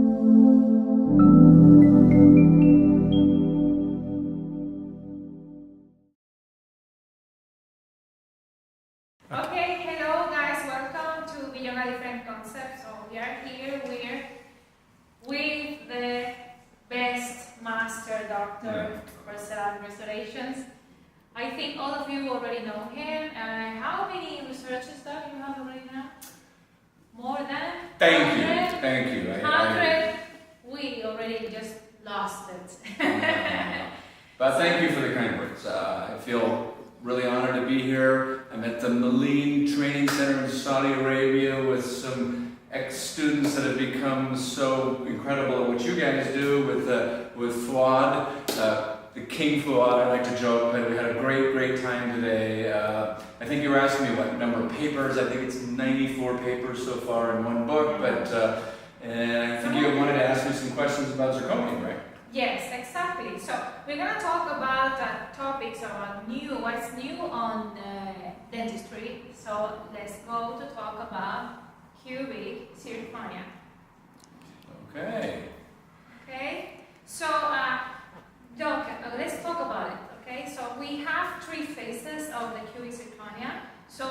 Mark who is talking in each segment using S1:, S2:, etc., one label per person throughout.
S1: Okay, hello guys, welcome to Beyond a Different Concept. So we are here with the best master doctor for ceramic restorations. I think all of you already know him. How many researches do you have already now? More than?
S2: Thank you.
S1: 100. We already just lost it.
S2: But thank you for the kind words. I feel really honored to be here. I'm at the MCLAREN Training Center in Saudi Arabia with some ex-students that have become so incredible at what you guys do with Fuad, the King Fuad. I like to joke, but we had a great time today. I think you were asking me what number of papers. I think it's 94 papers so far in one book, but and I think you wanted to ask me some questions about zirconia, right?
S1: Yes, exactly. So we're going to talk about topics about what's new on dentistry. So let's go to talk about cubic zirconia.
S2: Okay.
S1: Okay. So Doc, let's talk about it. Okay. So we have three phases of the cubic zirconia. So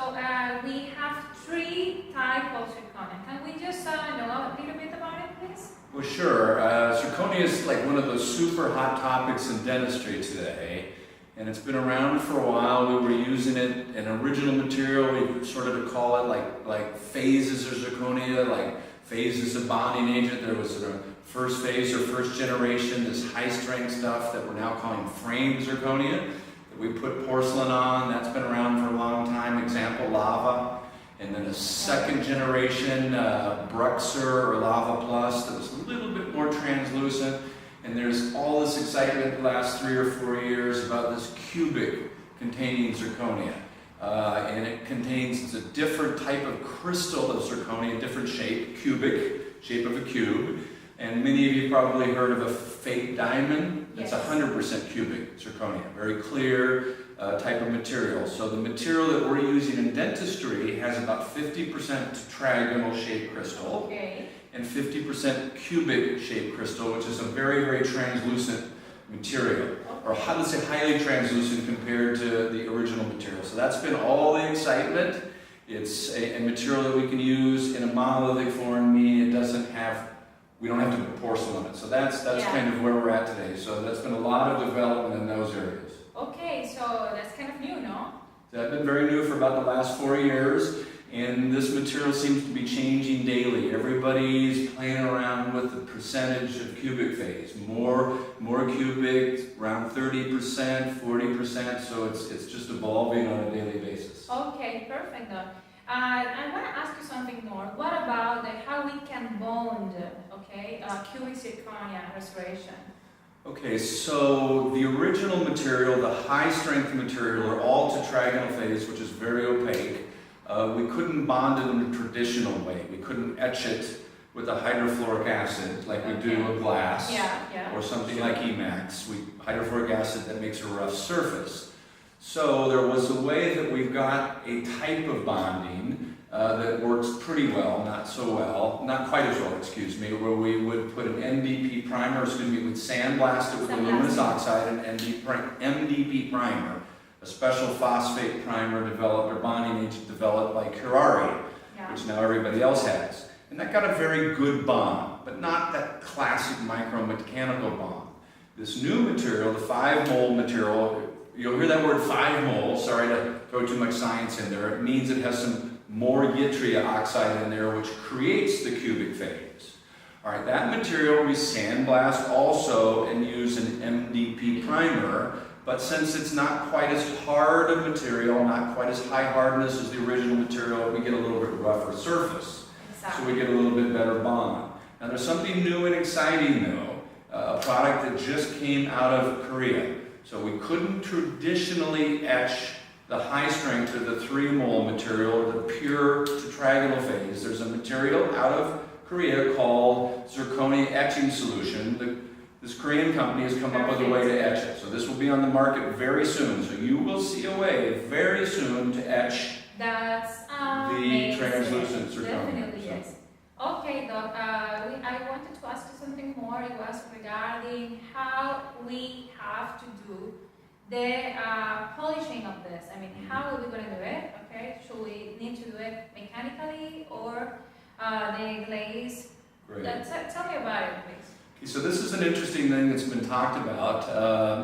S1: we have three types of zirconia. Can we just know a little bit about it, please?
S2: Well, sure. Zirconia is like one of those super hot topics in dentistry today, and it's been around for a while. We were using it in original material. We sort of call it like phases of zirconia, like phases of bonding agent. There was a first phase or first generation, this high strength stuff that we're now calling frame zirconia, that we put porcelain on. That's been around for a long time. Example, lava. And then a second generation Bruxer or Lava Plus that was a little bit more translucent. And there's all this excitement the last 3 or 4 years about this cubic containing zirconia. And it contains a different type of crystal of zirconia, different shape, cubic, shape of a cube. And many of you probably heard of a fake diamond. It's 100% cubic zirconia, very clear type of material. So the material that we're using in dentistry has about 50% tetragonal shaped crystal and 50% cubic shaped crystal, which is a very translucent material, or how to say highly translucent compared to the original material. So that's been all the excitement. It's a material that we can use in a monolithic form, meaning we don't have to put porcelain on it. So that's kind of where we're at today. So that's been a lot of development in those areas.
S1: Okay, so that's kind of new, no?
S2: That's been very new for about the last 4 years, and this material seems to be changing daily. Everybody's playing around with the percentage of cubic phase. More cubic, around 30%, 40%, so it's just evolving on a daily basis.
S1: Okay, perfect. I want to ask you something more. What about how we can bond, cubic zirconia restoration?
S2: Okay, so the original material, the high strength material, are all tetragonal phase, which is very opaque. We couldn't bond it in a traditional way. We couldn't etch it with a hydrofluoric acid like we do a glass or something like Emax. Hydrofluoric acid that makes a rough surface. So there was a way that we've got a type of bonding that works pretty well, not quite as well, where we would put an MDP primer, we'd sandblast it with aluminous oxide, an MDP primer, a special phosphate primer developed, or bonding agent developed by Curari, which now everybody else has. And that got a very good bond, but not that classic micromechanical bond. This new material, the 5-mole material, you'll hear that word 5 mole, sorry to throw too much science in there. It means it has some more yttria oxide in there, which creates the cubic phase. All right, that material we sandblast also and use an MDP primer, but since it's not quite as hard a material, not quite as high hardness as the original material, we get a little bit rougher surface. So we get a little bit better bond. Now there's something new and exciting though, a product that just came out of Korea. So we couldn't traditionally etch the high strength or the 3-mole material or the pure tetragonal phase. There's a material out of Korea called zirconia etching solution. This Korean company has come up with a way to etch it. So this will be on the market very soon. So you will see a way very soon to etch the translucent zirconia.
S1: Definitely, yes. Okay, Doc, I wanted to ask you something more. It was regarding how we have to do the polishing of this. I mean, how are we going to do it? Okay, should we need to do it mechanically or the glaze?
S2: Great.
S1: Tell me about it, please.
S2: Okay, so this is an interesting thing that's been talked about.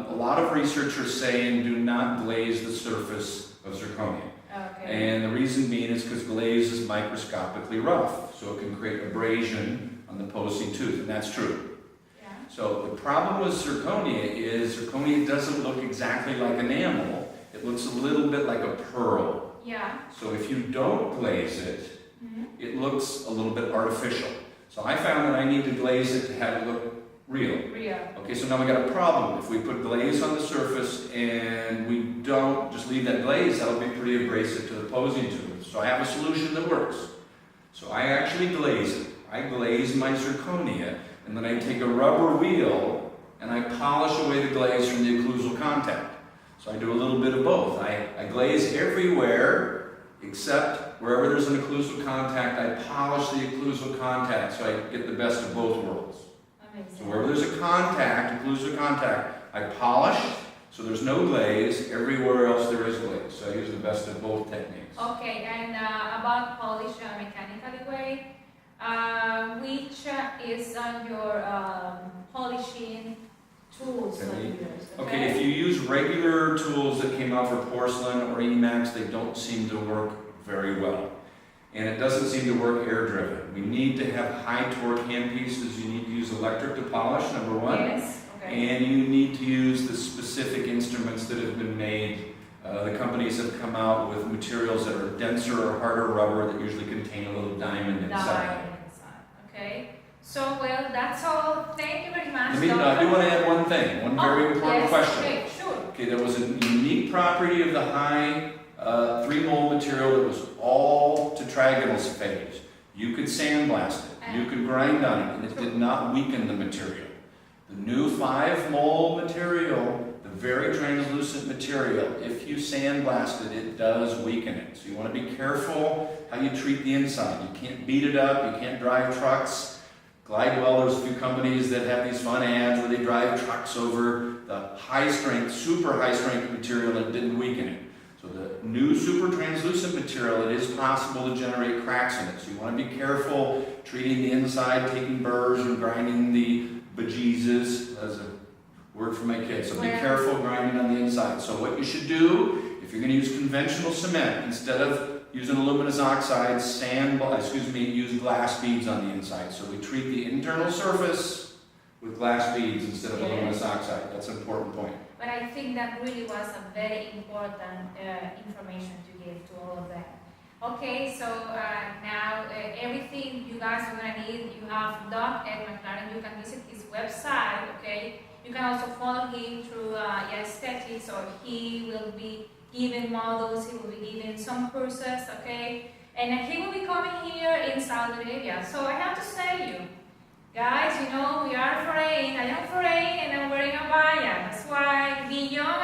S2: A lot of researchers saying do not glaze the surface of zirconia.
S1: Okay.
S2: And the reason being is because glaze is microscopically rough, so it can create abrasion on the posing tooth, and that's true.
S1: Yeah.
S2: So the problem with zirconia is zirconia doesn't look exactly like enamel. It looks a little bit like a pearl.
S1: Yeah.
S2: So if you don't glaze it, it looks a little bit artificial. So I found that I need to glaze it to have it look real.
S1: Real.
S2: Okay, so now we got a problem. If we put glaze on the surface and we don't just leave that glaze, that'll be pretty abrasive to the posing tooth. So I have a solution that works. So I actually glaze it. I glaze my zirconia, and then I take a rubber wheel and I polish away the glaze from the occlusal contact. So I do a little bit of both. I glaze everywhere except wherever there's an occlusal contact, I polish the occlusal contact so I get the best of both worlds. So wherever there's a contact, occlusal contact, I polish, so there's no glaze. Everywhere else there is glaze. So I use the best of both techniques.
S1: Okay, and about polish mechanically way, which is on your polishing tools that you use?
S2: Okay, if you use regular tools that came out for porcelain or Emax, they don't seem to work very well. And it doesn't seem to work air driven. We need to have high torque hand pieces. You need to use electric to polish, number one.
S1: Yes, okay.
S2: And you need to use the specific instruments that have been made. The companies have come out with materials that are denser or harder rubber that usually contain a little diamond inside.
S1: Okay. So, well, that's all. Thank you very much.
S2: I do want to add one thing, one very important question.
S1: Okay, sure.
S2: Okay, there was a unique property of the high 3-mole material that was all tetragonal phase. You could sandblast it, you could grind on it, and it did not weaken the material. The new 5-mole material, the very translucent material, if you sandblast it, it does weaken it. So you want to be careful how you treat the inside. You can't beat it up, you can't drive trucks. Glidewell, there's a few companies that have these fun ads where they drive trucks over the high strength, super high strength material and it didn't weaken it. So the new super translucent material, it is possible to generate cracks in it. So you want to be careful treating the inside, taking burrs and grinding the bejesus, as a word for my kids. So be careful grinding on the inside. So what you should do, if you're going to use conventional cement, instead of using aluminous oxide, use glass beads on the inside. So we treat the internal surface with glass beads instead of aluminous oxide. That's an important point.
S1: But I think that really was a very important information to give to all of them. Okay, so now everything you guys are going to need, you have Doc at McLaren. You can visit his website, okay? You can also follow him through aesthetics, or he will be giving models, he will be giving some courses, okay? And he will be coming here in Saudi Arabia. So I have to say you, guys, you know, we are foreign, I am foreign, and I'm wearing a baya. That's why beyond